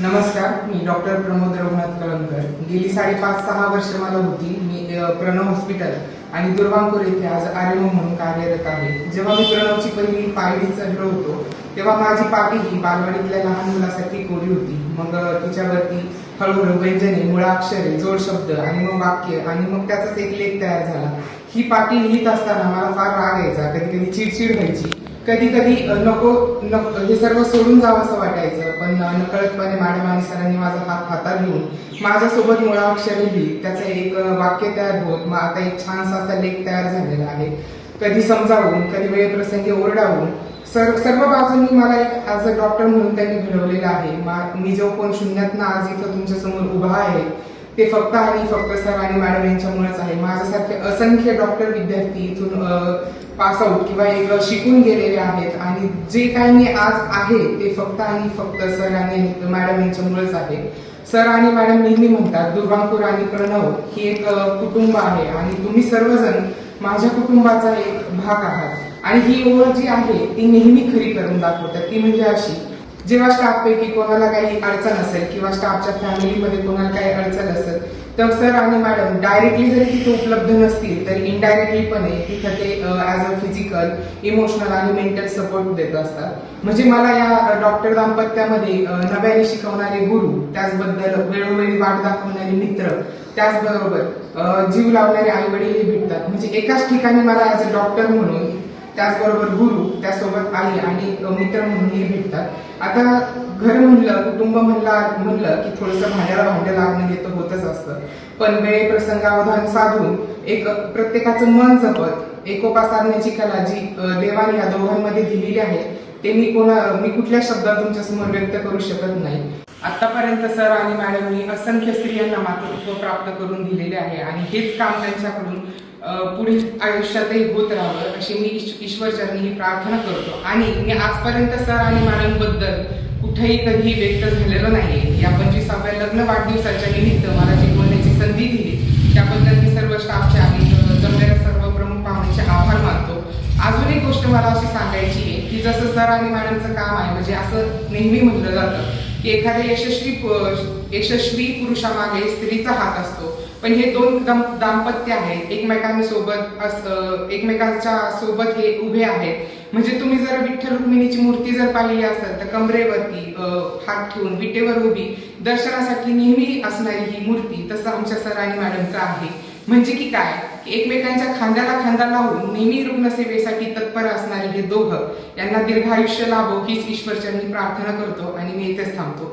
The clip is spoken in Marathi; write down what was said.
नमस्कार, मी डॉक्टर प्रमोद रघुनाथ कळमकर. गेली 5.5-6 वर्ष मला होती. मी प्रणव हॉस्पिटल आणि दुर्वांकूर येथे आज आरएमओ म्हणून कार्यरत आहे. जेव्हा मी प्रणवची पहिली पायरी चढलो होतो तेव्हा माझी पाटी ही बालवाडीतल्या लहान मुलासाठी कोरी होती. मग तिच्यावरती हळूहळू व्यंजने, मुळाक्षरे, जोड शब्द आणि मग वाक्य आणि मग त्याचाच एक लेख तयार झाला. ही पाटी लिहित असताना मला फार राग यायचा, कधी कधी चिडचिड व्हायची, कधी कधी नको हे सर्व सोडून जावं असं वाटायचं. पण नकळतपणे मॅडम आणि सरांनी माझा हात हातात घेऊन माझ्यासोबत मुळाक्षरे लिहिली. त्याचं एक वाक्य तयार होत मग आता एक छानसा असा लेख तयार झालेला आहे. कधी समजावून, कधी वेळप्रसंगी ओरडावून सर्व बाजूंनी मला एक ॲज अ डॉक्टर म्हणून त्यांनी घडवलेलं आहे. मी जो कोण शून्यातनं आज इथं तुमच्या समोर उभा आहे ते फक्त आणि फक्त सर आणि मॅडम यांच्यामुळेच आहे. माझ्यासारखे असंख्य डॉक्टर विद्यार्थी इथून पास आउट किंवा एक शिकून गेलेले आहेत आणि जे काही मी आज आहे ते फक्त आणि फक्त सर आणि मॅडम यांच्यामुळेच आहे. सर आणि मॅडम नेहमी म्हणतात दुर्वांकूर आणि प्रणव ही एक कुटुंब आहे आणि तुम्ही सर्वजण माझ्या कुटुंबाचा एक भाग आहात. आणि ही ओळख जी आहे ती नेहमी खरी करून दाखवतात. ती म्हणजे अशी, जेव्हा स्टाफपैकी कोणाला काही अडचण असेल किंवा स्टाफच्या फॅमिलीमध्ये कोणाला काही अडचण असेल तर सर आणि मॅडम डायरेक्टली जरी तिथे उपलब्ध नसतील तरी इनडायरेक्टलीपणे तिथं ते ॲज अ फिजिकल, इमोशनल आणि मेंटल सपोर्ट देत असतात. म्हणजे मला या डॉक्टर दाम्पत्यामध्ये नव्याने शिकवणारे गुरु, त्याचबद्दल वेळोवेळी वाट दाखवणारे मित्र, त्याचबरोबर जीव लावणारे आई वडील हे भेटतात. म्हणजे एकाच ठिकाणी मला ॲज अ डॉक्टर म्हणून, त्याचबरोबर गुरु, त्यासोबत आई आणि मित्र म्हणूनही भेटतात. आता घर म्हणलं, कुटुंब म्हणलं की थोडंसं भांड्याला लागणं हे तर होतच असतं. पण वेळ प्रसंगावधान साधून एक प्रत्येकाचं मन जपत एकोपा साधण्याची कला जी देवाने या दोघांमध्ये दिलेली आहे ते मी कुठल्या शब्दात तुमच्यासमोर व्यक्त करू शकत नाही. आतापर्यंत सर आणि मॅडमनी असंख्य स्त्रियांना मातृत्व प्राप्त करून दिलेले आहे आणि हेच काम त्यांच्याकडून पुढील आयुष्यातही होत राहावं अशी मी ईश्वरचरणी ही प्रार्थना करतो. आणि मी आजपर्यंत सर आणि मॅडम बद्दल कुठेही कधी व्यक्त झालेलं नाही. या 25व्या लग्न वाढदिवसाच्या निमित्त मला जी बोलण्याची संधी दिली त्याबद्दल मी सर्व स्टाफचे आणि जमलेल्या सर्व प्रमुख पाहुण्यांचे आभार मानतो. अजून एक गोष्ट मला अशी सांगायची आहे की जसं सर आणि मॅडमचं काम आहे, म्हणजे असं नेहमी म्हटलं जातं की एखाद्या यशस्वी पुरुषामागे स्त्रीचा हात असतो. पण हे दोन दाम्पत्य आहेत, एकमेकांच्या सोबत हे उभे आहेत. म्हणजे तुम्ही जर विठ्ठल रुक्मिणीची मूर्ती जर पाहिली असेल तर कमरेवरती हात ठेवून विटेवर उभी दर्शनासाठी नेहमी असणारी ही मूर्ती तसं आमच्या सर आणि मॅडमचं आहे. म्हणजे की काय, एकमेकांच्या खांद्याला खांदा लावून नेहमी रुग्णसेवेसाठी तत्पर असणारे हे दोघं यांना दीर्घायुष्य लाभो हीच ईश्वरचरणी प्रार्थना करतो आणि मी इथेच थांबतो.